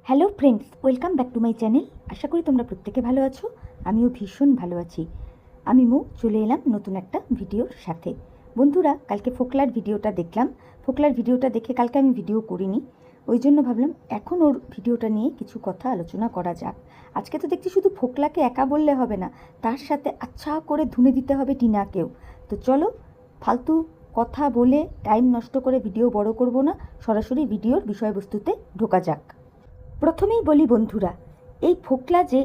Hello friends, welcome back to my channel. আশা করি তোমরা প্রত্যেকে ভালো আছো। আমিও ভীষণ ভালো আছি। আমি চলে এলাম নতুন একটা ভিডিওর সাথে। বন্ধুরা, কালকে ফোকলার ভিডিওটা দেখলাম। ফোকলার ভিডিওটা দেখে কালকে আমি ভিডিও করিনি, ওই জন্য ভাবলাম এখন ওর ভিডিওটা নিয়ে কিছু কথা আলোচনা করা যাক। আজকে তো দেখছি শুধু ফোকলাকে একা বললে হবে না, তার সাথে আচ্ছা করে ধুনে দিতে হবে টিনাকেও। তো চলো, ফালতু কথা বলে টাইম নষ্ট করে ভিডিও বড় করব না, সরাসরি ভিডিওর বিষয়বস্তুতে ঢোকা যাক। প্রথমেই বলি বন্ধুরা, এই ফোকলা যে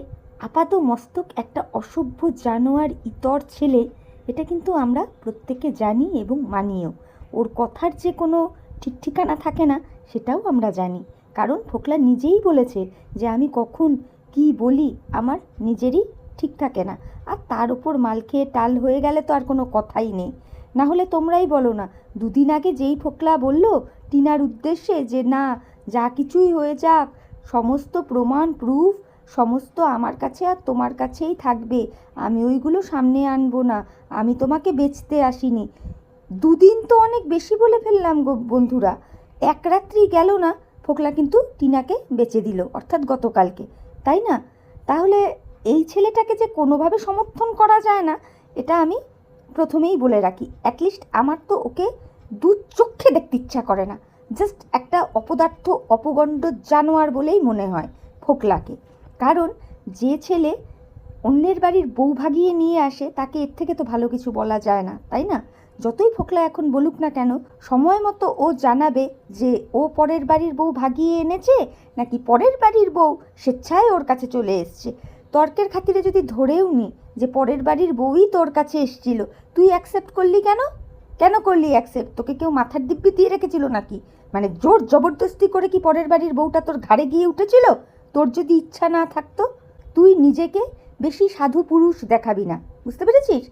আপাত মস্তক একটা অসভ্য জানোয়ার ইতর ছেলে, এটা কিন্তু আমরা প্রত্যেকে জানি এবং মানিও। ওর কথার যে কোনো ঠিক ঠিকানা থাকে না সেটাও আমরা জানি, কারণ ফোকলা নিজেই বলেছে যে আমি কখন কি বলি আমার নিজেরই ঠিক থাকে না। আর তার উপর মাল খেয়ে টাল হয়ে গেলে তো আর কোনো কথাই নেই। না হলে তোমরাই বলো না, দুদিন আগে যেই ফোকলা বলল টিনার উদ্দেশ্যে যে না, যা কিছুই হয়ে যাক সমস্ত প্রমাণ প্রুফ সমস্ত আমার কাছে আর তোমার কাছেই থাকবে, আমি ওইগুলো সামনে আনবো না, আমি তোমাকে বেচতে আসিনি। দুদিন তো অনেক বেশি বলে ফেললাম গো বন্ধুরা। এক রাত্রি গেল না, ফোকলা কিন্তু টিনাকে বেচে দিল, অর্থাৎ গতকালকে, তাই না? তাহলে এই ছেলেটাকে যে কোনোভাবে সমর্থন করা যায় না, এটা আমি প্রথমেই বলে রাখি। অ্যাটলিস্ট আমার তো ওকে দু চোখে দেখতে ইচ্ছা করে না। জাস্ট একটা অপদার্থ অপগণ্ড জানোয়ার বলেই মনে হয় ফোকলাকে। কারণ যে ছেলে অন্যের বাড়ির বউ ভাগিয়ে নিয়ে আসে, তাকে এর থেকে তো ভালো কিছু বলা যায় না, তাই না? যতই ফোকলা এখন বলুক না কেন, সময় মতো ও জানাবে যে ও পরের বাড়ির বউ ভাগিয়ে এনেছে নাকি পরের বাড়ির বউ স্বেচ্ছায় ওর কাছে চলে এসছে। তর্কের খাতিরে যদি ধরেও নি যে পরের বাড়ির বউই তোর কাছে এসছিল, তুই অ্যাকসেপ্ট করলি কেন? কেন করলি অ্যাকসেপ্ট? তোকে কেউ মাথার দিব্যি দিয়ে রেখেছিল নাকি? মানে জোর জবরদস্তি করে কি পরের বাড়ির বউটা তোর ঘাড়ে গিয়ে উঠেছিল? তোর যদি ইচ্ছা না থাকতো, তুই নিজেকে বেশি সাধু পুরুষ দেখাবি না, বুঝতে পেরেছিস?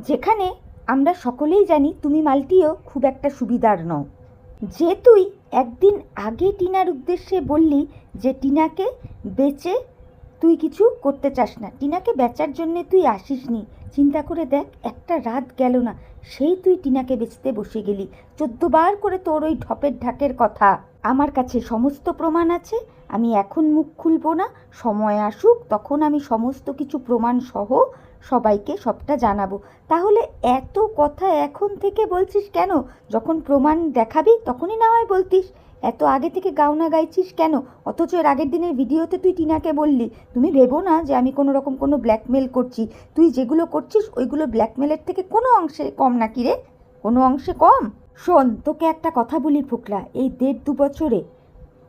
যেখানে আমরা সকলেই জানি তুমি মালটিও খুব একটা সুবিধার নও। যে তুই একদিন আগে টিনার উদ্দেশ্যে বললি যে টিনাকে বেচে তুই কিছু করতে চাস না, টিনাকে বেচার জন্যে তুই আসিসনি। চিন্তা করে দেখ, একটা রাত গেল না, সেই তুই টিনাকে বেচতে বসে গেলি। 14 বার করে তোর ওই ঢপের ঢাকের কথা। আমার কাছে সমস্ত প্রমাণ আছে, আমি এখন মুখ খুলব না, সময় আসুক তখন আমি সমস্ত কিছু প্রমাণ সহ সবাইকে সবটা জানাবো। তাহলে এত কথা এখন থেকে বলছিস কেন? যখন প্রমাণ দেখাবি তখনই না হয় বলতিস। এত আগে থেকে গাওনা গাইছিস কেন? অথচ এর আগের দিনের ভিডিওতে তুই টিনাকে বললি, তুমি ভেবো না যে আমি কোনো রকম কোনো ব্ল্যাকমেল করছি, তুই যেগুলো করছিস ওইগুলো ব্ল্যাকমেলের থেকে কোনো অংশে কম নাকি রে? কোনো অংশে কম? শোন, তোকে একটা কথা বলি ফোকলা, এই 1.5-2 বছরে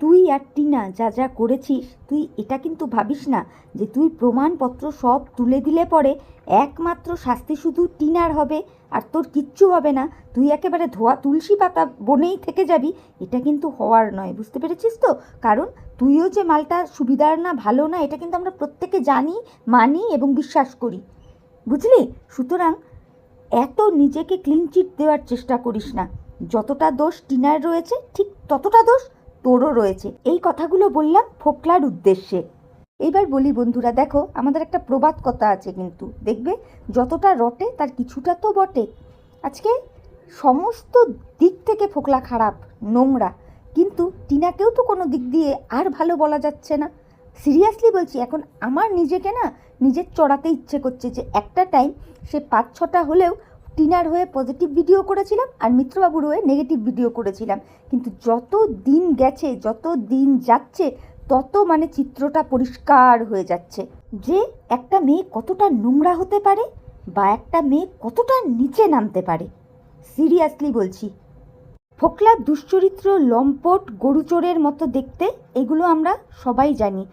তুই আর টিনা যা যা করেছিস, তুই এটা কিন্তু ভাবিস না যে তুই প্রমাণপত্র সব তুলে দিলে পরে একমাত্র শাস্তি শুধু টিনার হবে আর তোর কিচ্ছু হবে না, তুই একেবারে ধোয়া তুলসী পাতা বনেই থেকে যাবি। এটা কিন্তু হওয়ার নয়, বুঝতে পেরেছিস তো? কারণ তুইও যে মালটা সুবিধার না, ভালো না, এটা কিন্তু আমরা প্রত্যেকে জানি, মানি এবং বিশ্বাস করি, বুঝলি? সুতরাং এত নিজেকে ক্লিন চিট দেওয়ার চেষ্টা করিস না। যতটা দোষ টিনার রয়েছে ঠিক ততটা দোষ তোরও রয়েছে। এই কথাগুলো বললাম ফোকলার উদ্দেশ্যে। এইবার বলি বন্ধুরা, দেখো আমাদের একটা প্রবাদ কথা আছে, কিন্তু দেখবে যতটা রটে তার কিছুটা তো বটে। আজকে সমস্ত দিক থেকে ফোকলা খারাপ, নোংরা, কিন্তু টিনাকেও তো কোনো দিক দিয়ে আর ভালো বলা যাচ্ছে না। সিরিয়াসলি বলছি, এখন আমার নিজেকে না নিজের চড়াতে ইচ্ছে করছে যে একটা টাইম সে 5-6টা হলেও টিনার হয়ে পজিটিভ ভিডিও করেছিলাম আর মিত্রবাবুর হয়ে নেগেটিভ ভিডিও করেছিলাম। কিন্তু যত দিন গেছে, যত দিন যাচ্ছে, তত মানে চিত্রটা পরিষ্কার হয়ে যাচ্ছে যে একটা মেয়ে কতটা নোংরা হতে পারে বা একটা মেয়ে কতটা নিচে নামতে পারে। সিরিয়াসলি বলছি, ফোকলার দুশ্চরিত্র, লম্পট, গরুচোরের মতো দেখতে, এগুলো আমরা সবাই জানি।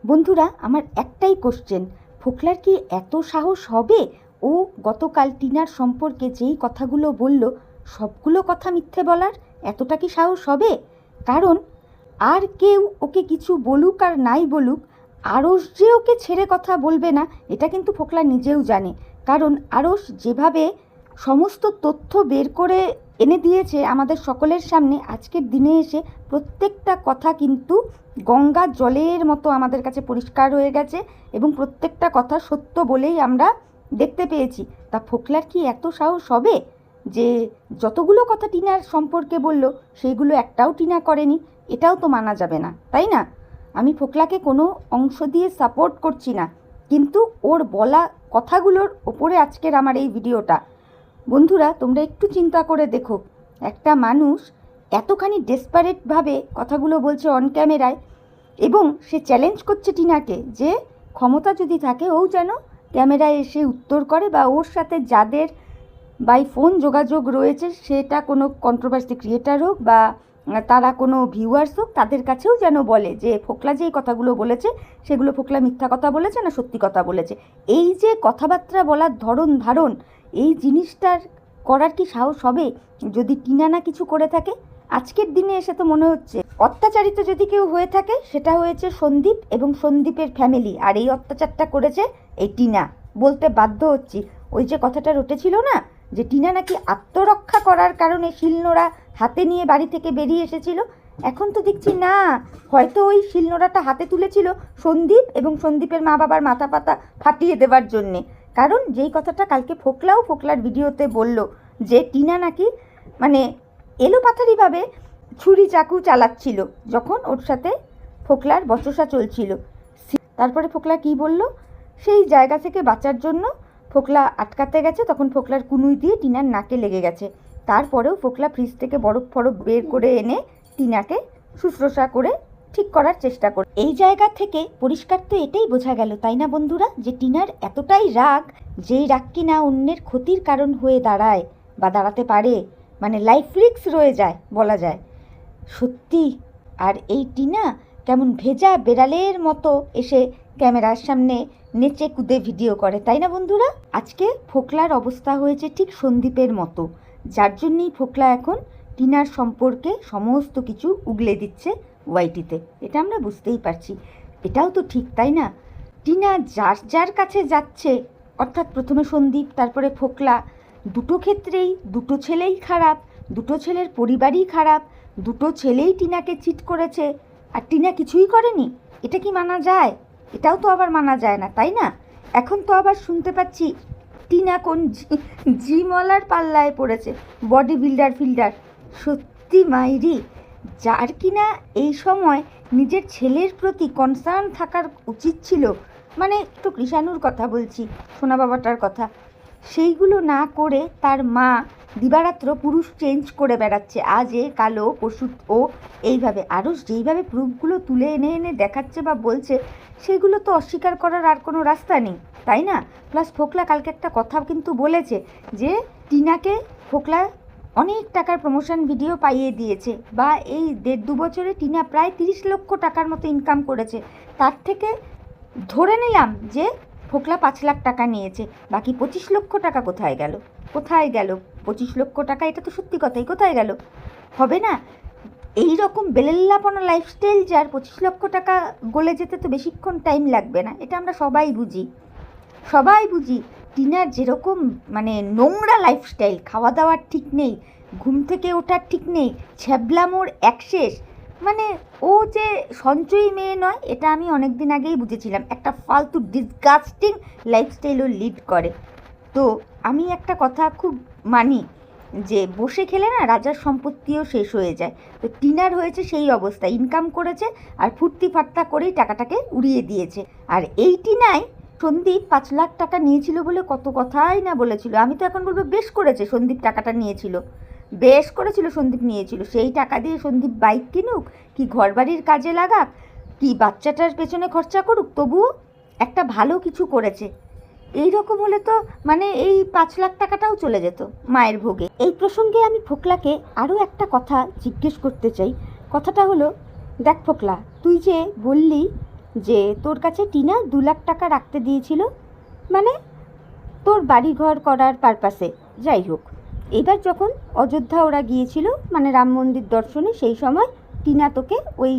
বন্ধুরা, আমার একটাই কোশ্চেন, ফোকলার কি এত সাহস হবে? ও গতকাল টিনার সম্পর্কে যেই কথাগুলো বলল, সবগুলো কথা মিথ্যে বলার এতটা কি সাহস হবে? কারণ আর কেউ ওকে কিছু বলুক আর নাই বলুক, আরশ যে ওকে ছেড়ে কথা বলবে না, এটা কিন্তু ফোকলা নিজেও জানে। কারণ আরশ যেভাবে সমস্ত তথ্য বের করে এনে দিয়েছে আমাদের সকলের সামনে, আজকের দিনে এসে প্রত্যেকটা কথা কিন্তু গঙ্গা জলের মতো আমাদের কাছে পরিষ্কার হয়ে গেছে এবং প্রত্যেকটা কথা সত্য বলেই আমরা দেখতে পেয়েছি। তা ফোকলার কি এত সাহস হবে যে যতগুলো কথা টিনার সম্পর্কে বলল সেইগুলো একটাও টিনা করেনি? এটাও তো মানা যাবে না, তাই না? আমি ফোকলাকে কোনো অংশ দিয়ে সাপোর্ট করছি না, কিন্তু ওর বলা কথাগুলোর ওপরে আজকের আমার এই ভিডিওটা। বন্ধুরা, তোমরা একটু চিন্তা করে দেখো, একটা মানুষ এতখানি ডেসপারেটভাবে কথাগুলো বলছে অন ক্যামেরায়, এবং সে চ্যালেঞ্জ করছে টিনাকে যে ক্ষমতা যদি থাকে ও যেন ক্যামেরায় এসে উত্তর করে, বা ওর সাথে যাদের বাই ফোন যোগাযোগ রয়েছে, সেটা কোনো কন্ট্রোভার্সি ক্রিয়েটার হোক বা তারা কোনো ভিউয়ার্স হোক, তাদের কাছেও যেন বলে যে ফোকলা যে কথাগুলো বলেছে সেগুলো ফোকলা মিথ্যা কথা বলেছে না সত্যি কথা বলেছে। এই যে কথাবার্তা বলার ধরন ধারণ, এই জিনিসটার করার কি সাহস হবে যদি টিনা না কিছু করে থাকে? আজকের দিনে এসে তো মনে হচ্ছে অত্যাচারিত যদি কেউ হয়ে থাকে সেটা হয়েছে সন্দীপ এবং সন্দীপের ফ্যামিলি, আর এই অত্যাচারটা করেছে এই টিনা। বলতে বাধ্য হচ্ছি, ওই যে কথাটা রটেছিল না যে টিনা নাকি আত্মরক্ষা করার কারণে শিলনোড়া হাতে নিয়ে বাড়ি থেকে বেরিয়ে এসেছিল, এখন তো দেখছি না, হয়তো ওই শিলনোড়াটা হাতে তুলেছিল সন্দীপ এবং সন্দীপের মা বাবার মাথা পাতা ফাটিয়ে দেওয়ার জন্যে। কারণ যেই কথাটা কালকে ফোকলার ভিডিওতে বলল যে টিনা নাকি মানে এলোপাথারিভাবে ছুরি চাকু চালাচ্ছিল যখন ওর সাথে ফোকলার বচসা চলছিল। তারপরে ফোকলা কি বলল, সেই জায়গা থেকে বাঁচার জন্য ফোকলা আটকাতে গেছে, তখন ফোকলার কুনুই দিয়ে টিনার নাকে লেগে গেছে। তারপরেও ফোকলা ফ্রিজ থেকে বরফ বের করে এনে টিনাকে শুশ্রূষা করে ঠিক করার চেষ্টা করে। এই জায়গা থেকে পরিষ্কার তো এটাই বোঝা গেল, তাই না বন্ধুরা, যে টিনার এতটাই রাগ, যেই রাগ কিনা অন্যের ক্ষতির কারণ হয়ে দাঁড়ায় বা দাঁড়াতে পারে, মানে লাইফ রিস্ক রয়ে যায় বলা যায়। সত্যি, আর এই টিনা কেমন ভেজা বেড়ালের মতো এসে ক্যামেরার সামনে নেচে কুদে ভিডিও করে, তাই না বন্ধুরা? আজকে ফোকলার অবস্থা হয়েছে ঠিক সন্দীপের মতো, যার জন্যই ফোকলা এখন টিনার সম্পর্কে সমস্ত কিছু উগলে দিচ্ছে ওয়াইটিতে। এটা আমরা বুঝতেই পারছি, এটাও তো ঠিক, তাই না? টিনা যার কাছে যাচ্ছে, অর্থাৎ প্রথমে সন্দীপ তারপরে ফোকলা, দুটো ক্ষেত্রেই দুটো ছেলেই খারাপ, দুটো ছেলের পরিবারই খারাপ, দুটো ছেলেই টিনাকে চিট করেছে, আর টিনা কিছুই করেনি। এটা কি মানা যায়? এটাও তো আবার মানা যায় না, তাই না? এখন তো আবার শুনতে পাচ্ছি টিনা কোন জিমওয়ালার পাল্লায় পড়েছে, বডি ফিল্ডার। সত্যি মাইরি, যার কিনা এই সময় নিজের ছেলের প্রতি কনসার্ন থাকার উচিত ছিল, মানে একটু কৃষাণুর কথা বলছি, সোনা বাবাটার কথা, সেইগুলো না করে তার মা দিবারাত্র পুরুষ চেঞ্জ করে বেড়াচ্ছে, আজ এ কালো পশু ও, এইভাবে আরও যেইভাবে প্রুফগুলো তুলে এনে দেখাচ্ছে বা বলছে, সেগুলো তো অস্বীকার করার আর কোনো রাস্তা নেই, তাই না? প্লাস ফোকলা কালকে একটা কথা কিন্তু বলেছে যে টিনাকে ফোকলা অনেক টাকার প্রমোশন ভিডিও পাইয়ে দিয়েছে, বা এই 1.5-2 বছরে টিনা প্রায় 30 লক্ষ টাকার মতো ইনকাম করেছে। তার থেকে ধরে নিলাম যে ফোকলা 5 লাখ টাকা নিয়েছে, বাকি 25 লক্ষ টাকা কোথায় গেল? 25 লক্ষ টাকা, এটা তো সত্যি কথাই, কোথায় গেল? হবে না এই রকম বেলেল্লাপনা লাইফস্টাইল, যার 25 লক্ষ টাকা গলে যেতে তো বেশিক্ষণ টাইম লাগবে না, এটা আমরা সবাই বুঝি। টিনার যেরকম মানে নোংরা লাইফস্টাইল, খাওয়া দাওয়ার ঠিক নেই, ঘুম থেকে ওঠার ঠিক নেই, ছ্যাবলামোর একশেষ, মানে ও যে সঞ্চয়ী মেয়ে নয়, এটা আমি অনেক দিন আগেই বুঝেছিলাম। একটা ফালতু ডিসগাস্টিং লাইফস্টাইল ও লিড করে। তো আমি একটা কথা খুব মানি যে বসে খেলে না রাজার সম্পত্তিও শেষ হয়ে যায়। তো টিনার হয়েছে সেই অবস্থা, ইনকাম করেছে আর ফুর্তি ফাট্টা করেই টাকাটাকে উড়িয়ে দিয়েছে। আর এই টিনাই সন্দীপ 5 লাখ টাকা নিয়েছিল বলে কত কথাই না বলেছিল। আমি তো এখন বলবো বেশ করেছে সন্দীপ টাকাটা নিয়েছিল, সন্দীপ নিয়েছিল। সেই টাকা দিয়ে সন্দীপ বাইক কিনুক, কি ঘরবাড়ির কাজে লাগাক, কি বাচ্চাটার পেছনে খরচা করুক, তবুও একটা ভালো কিছু করেছে। এই রকম হলে তো মানে এই 5 লাখ টাকাটাও চলে যেত মায়ের ভোগে। এই প্রসঙ্গে আমি ফোকলাকে আরও একটা কথা জিজ্ঞেস করতে চাই। কথাটা হলো, দেখ ফোকলা, তুই যে বললি যে তোর কাছে টিনা 2 লাখ টাকা রাখতে দিয়েছিল, মানে তোর বাড়িঘর করার পারপাসে, যাই হোক, এবার যখন অযোধ্যা ওরা গিয়েছিল মানে রাম মন্দির দর্শনে, সেই সময় টিনা তোকে ওই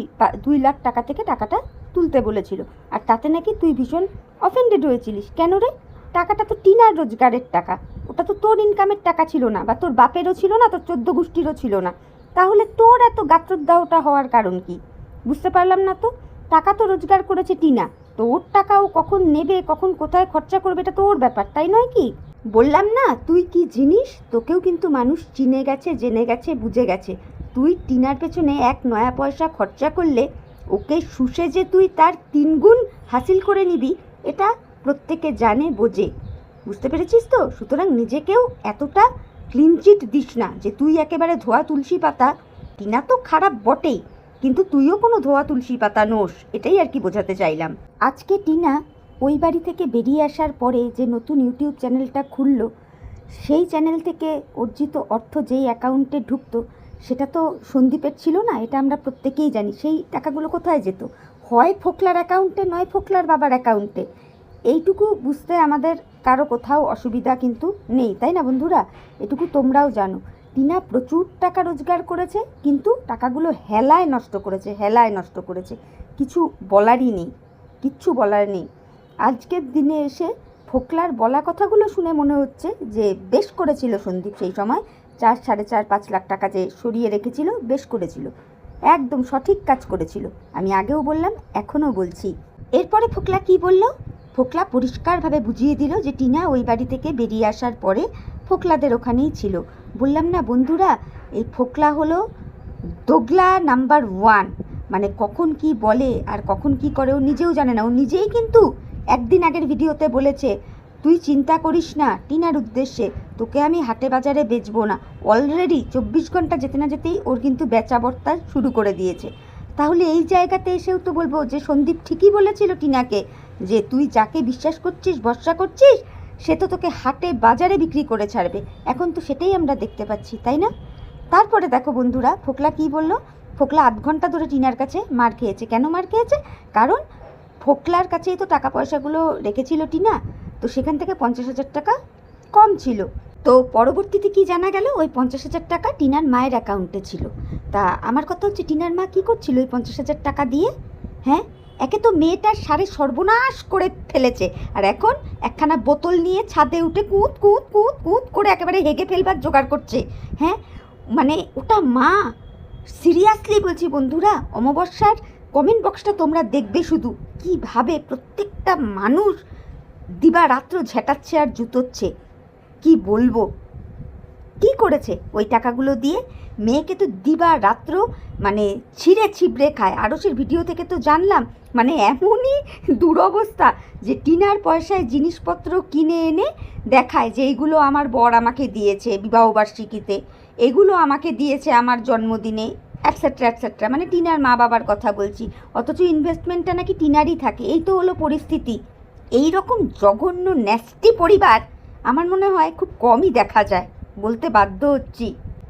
2 লাখ টাকা থেকে টাকাটা তুলতে বলেছিল, আর তাতে নাকি তুই ভীষণ অফেন্ডেড হয়েছিলিস। কেন রে? টাকাটা তো টিনার রোজগারের টাকা, ওটা তো তোর ইনকামের টাকা ছিল না, বা তোর বাপেরও ছিল না, তোর 14 গোষ্ঠীরও ছিল না, তাহলে তোর এত গাত্রদাহটা হওয়ার কারণ কি? বুঝতে পারলাম না তো। টাকা তো রোজগার করেছে টিনা, তোর টাকাও কখন নেবে, কখন কোথায় খরচা করবে, এটা তোর ব্যাপার, তাই নয় কি? বললাম না তুই কি জিনিস, তোকেও কিন্তু মানুষ চিনে গেছে, জেনে গেছে, বুঝে গেছে। তুই টিনার পেছনে 1 নয়া পয়সা খরচা করলে ওকে শুষে যে তুই তার 3 গুণ হাসিল করে নিবি, এটা প্রত্যেকে জানে বোঝে। বুঝতে পেরেছিস তো? সুতরাং নিজেকেও এতটা ক্লিন চিট দিস না যে তুই একেবারে ধোয়া তুলসী পাতা। টিনা তো খারাপ বটেই, কিন্তু তুইও কোনো ধোয়া তুলসী পাতা নোস, এটাই আর কি বোঝাতে চাইলাম। আজকে টিনা ওই বাড়ি থেকে বেরিয়ে আসার পরে যে নতুন ইউটিউব চ্যানেলটা খুললো, সেই চ্যানেল থেকে অর্জিত অর্থ যেই অ্যাকাউন্টে ঢুকতো সেটা তো সন্দীপের ছিল না, এটা আমরা প্রত্যেকেই জানি। সেই টাকাগুলো কোথায় যেত? হয় ফোকলার অ্যাকাউন্টে, নয় ফোকলার বাবার অ্যাকাউন্টে। এইটুকু বুঝতে আমাদের কারো কোথাও অসুবিধা কিন্তু নেই, তাই না বন্ধুরা? এটুকু তোমরাও জানো। টিনা প্রচুর টাকা রোজগার করেছে, কিন্তু টাকাগুলো হেলায় নষ্ট করেছে। কিছু বলারই নেই, কিচ্ছু বলার নেই। আজকের দিনে এসে ফোকলার বলা কথাগুলো শুনে মনে হচ্ছে যে বেশ করেছিল সন্দীপ সেই সময়। 4-4.5 লাখ টাকা যে সরিয়ে রেখেছিল, বেশ করেছিল, একদম সঠিক কাজ করেছিল। আমি আগেও বললাম, এখনও বলছি। এরপরে ফোকলা কি বলল? ফোকলা পরিষ্কারভাবে বুঝিয়ে দিল যে টিনা ওই বাড়ি থেকে বেরিয়ে আসার পরে ফোকলাদের ওখানেই ছিল। বললাম না বন্ধুরা, এই ফোকলা হলো দোগলা নাম্বার 1। মানে কখন কি বলে আর কখন কি করে ও নিজেও জানে না। ও নিজেই কিন্তু একদিন আগের ভিডিওতে বলেছে, তুই চিন্তা করিস না টিনার উদ্দেশ্যে, তোকে আমি হাটে বাজারে বেচবো না। অলরেডি 24 ঘন্টা যেতে না যেতেই ওর কিন্তু বেচা বর্তা শুরু করে দিয়েছে। তাহলে এই জায়গাতে এসেও তো বলবো যে সন্দীপ ঠিকই বলেছিল টিনাকে, যে তুই যাকে বিশ্বাস করছিস, ভরসা করছিস, সে তো তোকে হাটে বাজারে বিক্রি করে ছাড়বে। এখন তো সেটাই আমরা দেখতে পাচ্ছি, তাই না? তারপরে দেখো বন্ধুরা, ফোকলা কি বলল? ফোকলা 8 ঘন্টা ধরে টিনার কাছে মার খেয়েছে। কেন মার খেয়েছে? কারণ ফোকলার কাছেই তো টাকা পয়সাগুলো রেখেছিল টিনা, তো সেখান থেকে 50,000 টাকা কম ছিল। তো পরবর্তীতে কি জানা গেল, ওই 50,000 টাকা টিনার মায়ের অ্যাকাউন্টে ছিল। তা আমার কথা হচ্ছে, টিনার মা কি করছিল ওই 50,000 টাকা দিয়ে? হ্যাঁ, একে তো মেয়েটার সারে সর্বনাশ করে ফেলেছে, আর এখন একখানা বোতল নিয়ে ছাদে উঠে কুঁত কুঁত কুঁত কুঁত করে একেবারে হেগে ফেলবার জোগাড় করছে। হ্যাঁ, মানে ওটা মা। সিরিয়াসলি বলছি বন্ধুরা, অমাবস্যার কমেন্ট বক্সটা তোমরা দেখবে শুধু, কীভাবে প্রত্যেকটা মানুষ দিবারাত্র ঝেঁটাচ্ছে আর জুতোচ্ছে। কি বলবো, কি করেছে ওই টাকাগুলো দিয়ে? মেয়েকে তো দিবারাত্র মানে ছিঁড়ে ছিবড়ে খায়। আরসের ভিডিও থেকে তো জানলাম, মানে এমনই দুরবস্থা যে টিনার পয়সায় জিনিসপত্র কিনে এনে দেখায় যে এইগুলো আমার বর আমাকে দিয়েছে বিবাহবার্ষিকীতে, এগুলো আমাকে দিয়েছে আমার জন্মদিনে, অ্যাটসেট্রা অ্যাটসেট্রা। মানে টিনার মা বাবার কথা বলছি, অথচ ইনভেস্টমেন্টটা নাকি টিনারই থাকে। এই তো হলো পরিস্থিতি। এই রকম জঘন্য ন্যাস্টি পরিবার আমার মনে হয় খুব কমই দেখা যায়, বলতে বাধ্য হচ্ছি।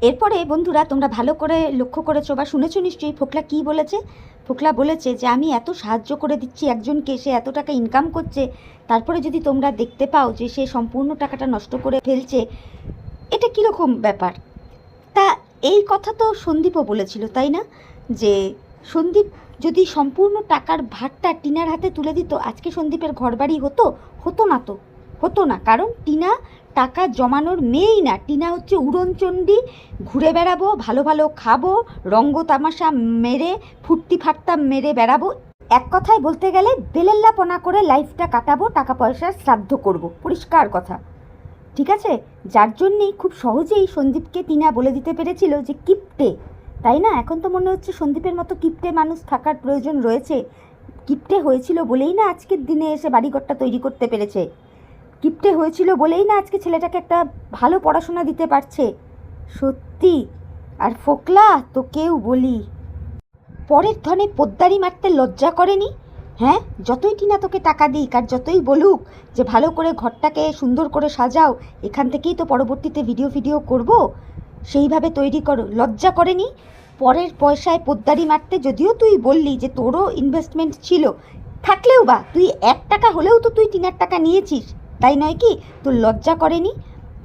এরপরে বন্ধুরা, তোমরা ভালো করে লক্ষ্য করেছো বা শুনেছো নিশ্চয়ই, ফোকলা কি বলেছে? ফোকলা বলেছে যে আমি এত সাহায্য করে দিচ্ছি একজনকে, সে এত টাকা ইনকাম করছে, তারপরে যদি তোমরা দেখতে পাও যে সে সম্পূর্ণ টাকাটা নষ্ট করে ফেলছে, এটা কীরকম ব্যাপার? তা এই কথা তো সন্দীপও বলেছিল, তাই না? যে সন্দীপ যদি সম্পূর্ণ টাকার ভারটা টিনার হাতে তুলে দিত, আজকে সন্দীপের ঘরবাড়ি হতো? হতো না। কারণ টিনা টাকা জমানোর মেয়েই না। টিনা হচ্ছে উড়নচণ্ডী, ঘুরে বেড়াবো, ভালো ভালো খাবো, রঙ্গ তামাশা মেরে, ফুর্তি ফাট্টা মেরে বেড়াবো। এক কথায় বলতে গেলে বেলেল্লাপনা করে লাইফটা কাটাবো, টাকা পয়সার শ্রাদ্ধ করব, পরিষ্কার কথা। ঠিক আছে? যার জন্যেই খুব সহজেই সন্দীপকে টিনা বলে দিতে পেরেছিল যে কিপ্টে, তাই না? এখন তো মনে হচ্ছে সন্দীপের মতো কিপ্টে মানুষ থাকার প্রয়োজন রয়েছে। কিপ্টে হয়েছিল বলেই না আজকের দিনে এসে বাড়িঘরটা তৈরি করতে পেরেছে। কিপ্টে হয়েছিল বলেই না আজকে ছেলেটাকে একটা ভালো পড়াশোনা দিতে পারছে। সত্যি। আর ফোকলা তো কেউ বলি, পরের ধনে পোদ্দারি মারতে লজ্জা করেনি? হ্যাঁ, যতই টিনা তোকে টাকা দিক আর যতই বলুক যে ভালো করে ঘরটাকে সুন্দর করে সাজাও, এখান থেকেই তো পরবর্তীতে ভিডিও করব, সেইভাবে তৈরি করো, লজ্জা করেনি পরের পয়সায় পোদ্দারি মারতে? যদিও তুই বললি যে তোরও ইনভেস্টমেন্ট ছিল, থাকলেও বা তুই 1 টাকা হলেও তো তুই টিনার টাকা নিয়েছিস, তাই নয় কি? তোর লজ্জা করেনি?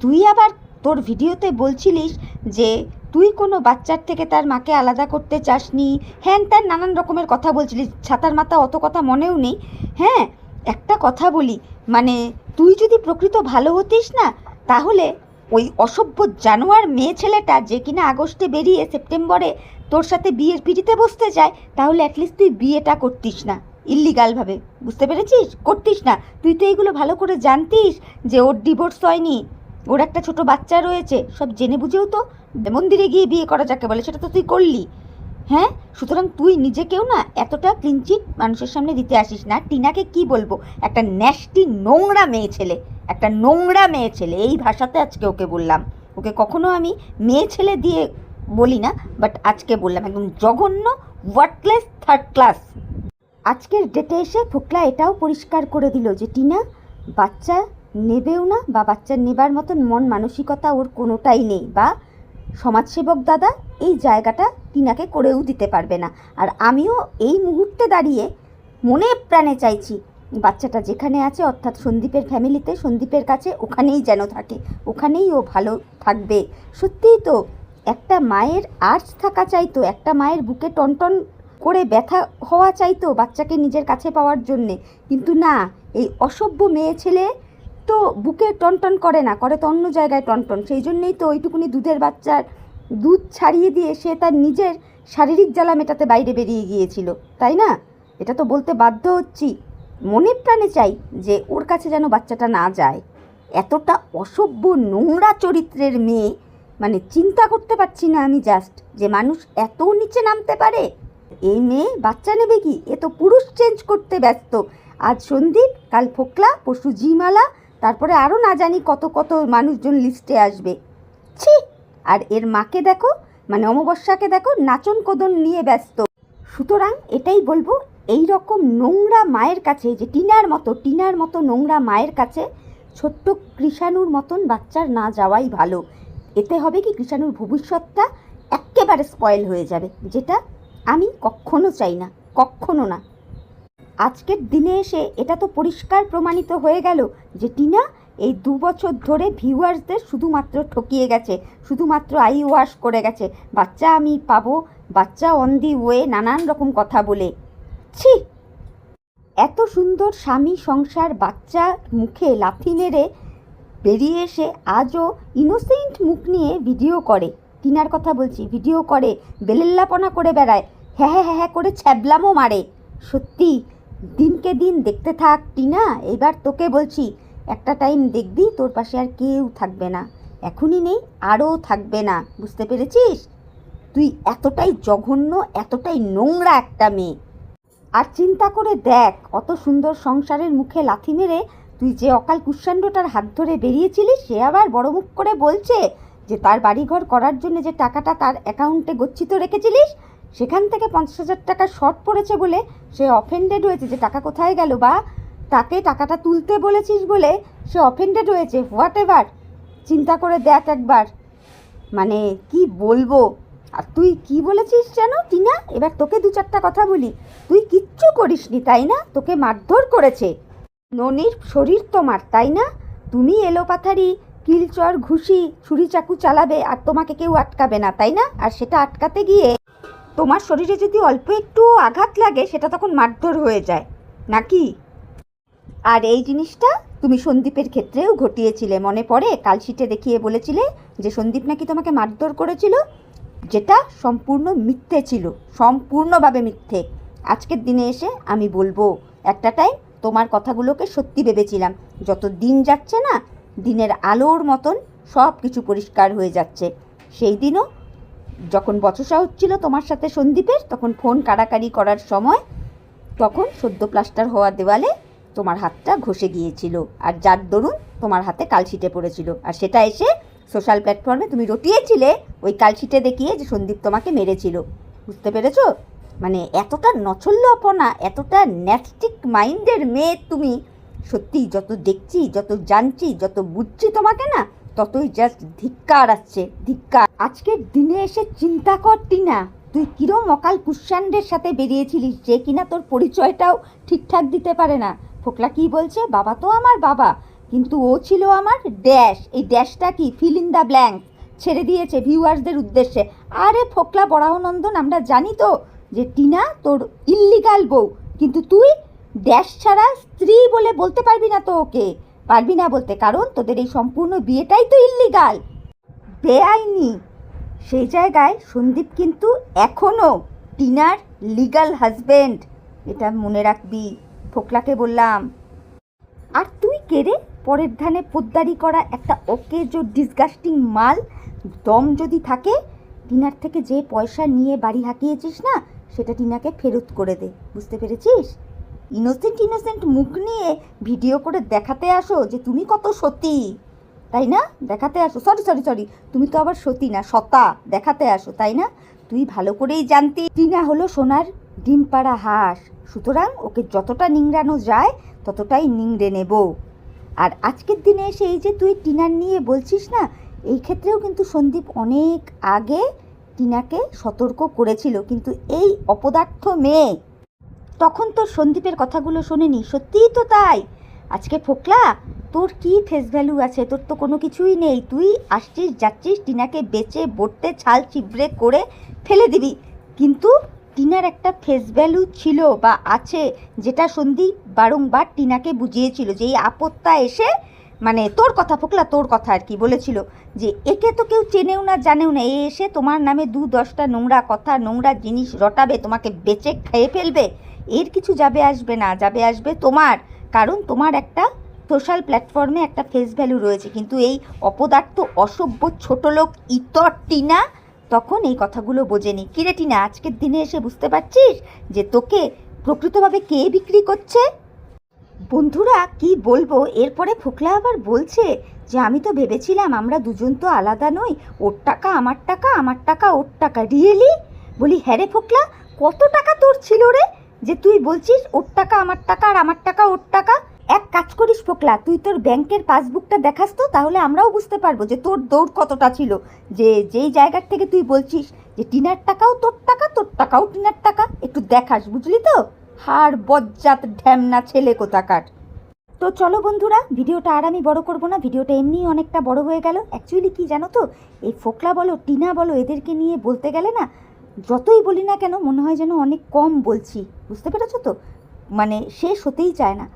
তুই আবার তোর ভিডিওতে বলছিলিস যে তুই কোনো বাচ্চার থেকে তার মাকে আলাদা করতে চাসনি, হ্যান ত্যান নানান রকমের কথা বলছিলিস। ছাতার মাথা অত কথা মনেও নেই। হ্যাঁ, একটা কথা বলি, মানে তুই যদি প্রকৃত ভালো হতিস না, তাহলে ওই অসভ্য জানোয়ার মেয়ে ছেলেটা যে কিনা আগস্টে বেরিয়ে সেপ্টেম্বরে তোর সাথে বিয়ের পিড়িতে বসতে চায়, তাহলে অ্যাটলিস্ট তুই বিয়েটা করতিস না ইল্লিগালভাবে। বুঝতে পেরেছিস? করতিস না। তুই তো এইগুলো ভালো করে জানতিস যে ওর ডিভোর্স হয়নি, ওর একটা ছোট বাচ্চা রয়েছে, সব জেনে বুঝেও তো মন্দিরে গিয়ে বিয়ে করা যাকে বলে সেটা তো তুই করলি। হ্যাঁ, সুতরাং তুই নিজেকেও না এতটা ক্লিনচিট মানুষের সামনে দিতে আসিস না। টিনাকে কি বলবো, একটা ন্যাস্টি নোংরা মেয়ে ছেলে, একটা নোংরা মেয়ে ছেলে, এই ভাষাতে আজকে ওকে বললাম। ওকে কখনো আমি মেয়ে ছেলে দিয়ে বলি না, বাট আজকে বললাম একদম জঘন্য, ওয়ার্থলেস, থার্ড ক্লাস। আজকের ডেটে এসে ফোকলা এটাও পরিষ্কার করে দিল যে টিনা বাচ্চা নেবেও না, বা বাচ্চা নেবার মতন মন মানসিকতা ওর কোনোটাই নেই, বা সমাজসেবক দাদা এই জায়গাটা টিনাকে করেও দিতে পারবে না। আর আমিও এই মুহূর্তে দাঁড়িয়ে মনে প্রাণে চাইছি বাচ্চাটা যেখানে আছে, অর্থাৎ সন্দীপের ফ্যামিলিতে, সন্দীপের কাছে, ওখানেই যেন থাকে, ওখানেই ও ভালো থাকবে। সত্যিই তো একটা মায়ের আর্জ থাকা চাইতো, একটা মায়ের বুকে টনটন করে ব্যথা হওয়া চাইতো বাচ্চাকে নিজের কাছে পাওয়ার জন্যে, কিন্তু না, এই অসভ্য মেয়ে ছেলে তো বুকে টনটন করে না, করে তো অন্য জায়গায় টনটন। সেই জন্যেই তো ওইটুকুনি দুধের বাচ্চার দুধ ছাড়িয়ে দিয়ে সে তার নিজের শারীরিক জ্বালা মেটাতে বাইরে বেরিয়ে গিয়েছিল, তাই না? এটা তো বলতে বাধ্য হচ্ছি। মনে প্রাণে চাই যে ওর কাছে যেন বাচ্চাটা না যায়। এতটা অসভ্য নোংরা চরিত্রের মেয়ে, মানে চিন্তা করতে পারছি না আমি জাস্ট, যে মানুষ এত নিচে নামতে পারে। এই মেয়ে বাচ্চা নেবে কি? এ তো পুরুষ চেঞ্জ করতে ব্যস্ত। আজ সন্দীপ, কাল ফোকলা, পরশু জিমালা, তারপরে আরও না জানি কত কত মানুষজন লিস্টে আসবে। ছি! আর এর মাকে দেখো, মানে অমাবস্যাকে দেখো, নাচন কোদন নিয়ে ব্যস্ত। সুতরাং এটাই বলবো, এই রকম নোংরা মায়ের কাছে, যে টিনার মতো নোংরা মায়ের কাছে ছোট্ট কৃষাণুর মতন বাচ্চার না যাওয়াই ভালো। এতে হবে কি, কৃষাণুর ভবিষ্যৎটা একেবারে স্পয়েল হয়ে যাবে, যেটা আমি কখনো চাই না, কখনো না। আজকের দিনে এসে এটা তো পরিষ্কার প্রমাণিত হয়ে গেল যে টিনা এই 2 বছর ধরে ভিউয়ার্সদের শুধুমাত্র ঠকিয়ে গেছে, শুধুমাত্র আই ওয়াশ করে গেছে। বাচ্চা আমি পাবো, বাচ্চা অন দি ওয়ে, নানান রকম কথা বলে। ছি! এত সুন্দর স্বামী, সংসার, বাচ্চা মুখে লাথি মেরে বেরিয়ে এসে আজও ইনোসেন্ট মুখ নিয়ে ভিডিও করে, টিনার কথা বলছি, ভিডিও করে, বেলেল্লাপনা করে বেড়ায়, হ্যাঁ হ্যাঁ হ্যাঁ করে ছ্যাবলামও মারে। সত্যি দিনকে দিন দেখতে থাক টিনা, এবার তোকে বলছি, একটা টাইম দেখবি তোর পাশে আর কেউ থাকবে না। এখনই নেই, আরও থাকবে না, বুঝতে পেরেছিস? তুই এতটাই জঘন্য, এতটাই নোংরা একটা মেয়ে। আর চিন্তা করে দেখ, অত সুন্দর সংসারের মুখে লাথি মেরে তুই যে অকাল কুষ্মাণ্ডটার হাত ধরে বেরিয়েছিলিস, সে আবার বড় মুখ করে বলছে যে তার বাড়িঘর করার জন্য যে টাকাটা তার অ্যাকাউন্টে গচ্ছিত রেখেছিলিস, সেখান থেকে 50,000 টাকা শর্ট পড়েছে বলে সে অফেন্ডেড হয়েছে, যে টাকা কোথায় গেল, বা তাকে টাকাটা তুলতে বলেছিস বলে সে অফেন্ডেড হয়েছে। হোয়াট এভার, চিন্তা করে দেখ একবার, মানে কি বলবো। আর তুই কি বলেছিস যেন টিনা, এবার তোকে 2-4টা কথা বলি। তুই কিচ্ছু করিসনি, তাই না? তোকে মারধর করেছে। ননির শরীর তোমার, তাই না? তুমি এলোপাথারি কিলচর, ঘুষি, ছুরি চাকু চালাবে আর তোমাকে কেউ আটকাবে না, তাই না? আর সেটা আটকাতে গিয়ে তোমার শরীরে যদি অল্প একটু আঘাত লাগে, সেটা তখন মারধর হয়ে যায় নাকি? আর এই জিনিসটা তুমি সন্দীপের ক্ষেত্রেও ঘটিয়েছিলে, মনে পড়ে? কালশিটে দেখিয়ে বলেছিলে যে সন্দীপ নাকি তোমাকে মারধর করেছিল, যেটা সম্পূর্ণ মিথ্যে ছিল, সম্পূর্ণভাবে মিথ্যে। আজকের দিনে এসে আমি বলবো, একটা টাইম তোমার কথাগুলোকে সত্যি ভেবেছিলাম। যত দিন যাচ্ছে না, দিনের আলোর মতন সব কিছু পরিষ্কার হয়ে যাচ্ছে। সেই দিনও যখন বচসা হচ্ছিল তোমার সাথে সন্দীপের, তখন ফোন কাড়াকাড়ি করার সময়, তখন সদ্য প্লাস্টার হওয়া দেওয়ালে তোমার হাতটা ঘষে গিয়েছিল, আর যার দরুন তোমার হাতে কালশিটে পড়েছিল। আর সেটা এসে সোশ্যাল প্ল্যাটফর্মে তুমি রটিয়েছিলে ওই কালশিটে দেখিয়ে যে সন্দীপ তোমাকে মেরেছিল। বুঝতে পেরেছো? মানে এতটা নছল্যপনা, এতটা ন্যাস্টিক মাইন্ডের মেয়ে তুমি। সত্যি যত দেখছি, যত জানছি, যত বুঝছি তোমাকে না, ততই জাস্ট ধিক্কার আসছে, ধিক্কার। আজকের দিনে এসে চিন্তা কর টিনা, তুই কিরম অকাল কুষ্মাণ্ডের সাথে বেরিয়েছিলিস, যে কিনা তোর পরিচয়টাও ঠিকঠাক দিতে পারে না। ফোকলা কি বলছে, বাবা তো আমার বাবা, কিন্তু ও ছিল আমার ড্যাশ। এই ড্যাশটা কি? ফিল ইন দ্য ব্ল্যাঙ্ক ছেড়ে দিয়েছে ভিউয়ার্সদের উদ্দেশ্যে। আরে ফোকলা বরাহনন্দন, আমরা জানি তো যে টিনা তোর ইল্লিগাল বউ, কিন্তু তুই ড্যাশ ছাড়া স্ত্রী বলে বলতে পারবি না তো ওকে, পারবি না বলতে, কারণ তোদের এই সম্পূর্ণ বিয়েটাই তো ইল্লিগাল, বেআইনি। সেই জায়গায় সন্দীপ কিন্তু এখনও টিনার লিগাল হাজবেন্ড, এটা মনে রাখবি। ফোকলাকে বললাম। আর তুই কে রে? পরের ধানে পোদ্দারি করা একটা ওকেজো ডিসগাস্টিং মাল। দম যদি থাকে টিনার থেকে যে পয়সা নিয়ে বাড়ি হাঁকিয়েছিস না, সেটা টিনাকে ফেরত করে দে, বুঝতে পেরেছিস? ইনোসেন্ট মুখ নিয়ে ভিডিও করে দেখাতে আসো যে তুমি কত সতী, তাই না? দেখাতে আসো, সরি, তুমি তো আবার সতী না, সতা দেখাতে আসো, তাই না? তুই ভালো করেই জানতি টিনা হলো সোনার ডিম পাড়া হাঁস, সুতরাং ওকে যতটা নিংড়ানো যায় ততটাই নিংড়ে নেব। আর আজকের দিনে এসে এই যে তুই টিনার নিয়ে বলছিস না, এই ক্ষেত্রেও কিন্তু সন্দীপ অনেক আগে টিনাকে সতর্ক করেছিল, কিন্তু এই অপদার্থ মেয়ে তখন তোর সন্দীপের কথাগুলো শোনেনি। সত্যিই তো তাই। আজকে ফোকলা, তোর কি ফেস ভ্যালু আছে? তোর তো কোনো কিছুই নেই। তুই আসছিস যাচ্ছিস, টিনাকে বেচে বটতে ছাল চিবড়ে করে ফেলে দিবি, কিন্তু টিনার একটা ফেস ভ্যালু ছিল বা আছে, যেটা সন্দীপ বারংবার টিনাকে বুঝিয়েছিল, যে এই আপদটা এসে মানে তোর কথা ফোকলা, তোর কথা আর কি বলেছিল, যে একে তো কেউ চেনেও না জানেও না, এ এসে তোমার নামে 2-10টা নোংরা কথা নোংরা জিনিস রটাবে, তোমাকে বেচে খেয়ে ফেলবে। এর কিছু যাবে আসবে না, যাবে আসবে তোমার, কারণ তোমার একটা সোশ্যাল প্ল্যাটফর্মে একটা ফেস ভ্যালু রয়েছে। কিন্তু এই অপদার্থ অসভ্য ছোট লোক ইতর টিনা তখন এই কথাগুলো বোঝেনি। কিরে টিনা, আজকের দিনে এসে বুঝতে পারছিস যে তোকে প্রকৃতভাবে কে বিক্রি করছে? বন্ধুরা কি বলবো, এরপরে ফোকলা আবার বলছে যে আমি তো ভেবেছিলাম আমরা দুজন তো আলাদা নই, ওর টাকা আমার টাকা, আমার টাকা ওর টাকা। রিয়েলি? বলি হ্যাঁ রে ফোকলা, কত টাকা তোর ছিল রে যে তুই বলছিস ওর টাকা আমার টাকা আর আমার টাকা ওর টাকা? এক কাজ করিস ফোকলা, তুই তোর ব্যাংকের পাসবুকটা দেখাস তো, তাহলে আমরাও বুঝতে পারবো যে তোর দৌড় কতটা ছিল, যে যেই জায়গার থেকে তুই বলছিস যে টিনার টাকাও তোর টাকা, তোর টাকাও টিনার টাকা, একটু দেখাস, বুঝলি তো? হাড় বজ্জাত ঢ্যামনা ছেলে কোথাকার। তো চলো বন্ধুরা, ভিডিওটা আর আমি বড় করব না, ভিডিওটা এমনিই অনেকটা বড় হয়ে গেল। অ্যাকচুয়ালি কি জানো তো, এই ফোকলা বলো টিনা বলো, এদেরকে নিয়ে বলতে গেলে না, যতই বলি না কেন মনে হয় যেন অনেক কম বলছি, বুঝতে পেরেছো তো? মানে শেষ হতেই চায় না।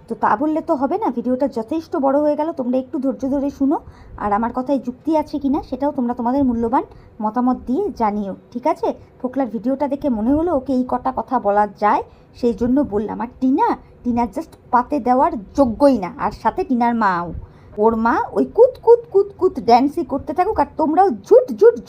তো তা বললে তো হবে না, ভিডিওটা যথেষ্ট বড় হয়ে গেল, তোমরা একটু ধৈর্য ধরে শুনো, আর আমার কথায় যুক্তি আছে কি না সেটাও তোমরা তোমাদের মূল্যবান মতামত দিয়ে জানিও, ঠিক আছে? ফোকলার ভিডিওটা দেখে মনে হলো ওকে এই কটা কথা বলা যায়, সেই জন্য বললাম। আর টিনার জাস্ট পাতে দেওয়ার যোগ্যই না, আর সাথে টিনার মাও, ওর মা ওই কুত কুত কুত কুত ড্যান্সই করতে থাকুক, আর তোমরাও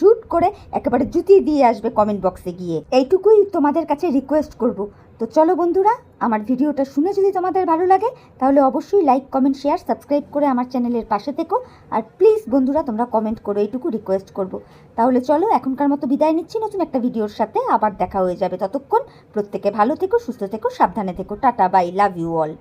ঝুট করে একেবারে জুতিয়ে দিয়ে আসবে কমেন্ট বক্সে গিয়ে, এইটুকুই তোমাদের কাছে রিকোয়েস্ট করব। তো চলো বন্ধুরা, আমার ভিডিওটা শুনে যদি তোমাদের ভালো লাগে তাহলে অবশ্যই লাইক কমেন্ট শেয়ার সাবস্ক্রাইব করে আমার চ্যানেলের পাশে থেকো, আর প্লিজ বন্ধুরা তোমরা কমেন্ট করো, এইটুকু রিকোয়েস্ট করব। তাহলে চলো এখনকার মতো বিদায় নিচ্ছি, নতুন একটা ভিডিওর সাথে আবার দেখা হয়ে যাবে। ততক্ষণ প্রত্যেকে ভালো থেকো, সুস্থ থেকো, সাবধানে থেকো। Tata, bye, love you all.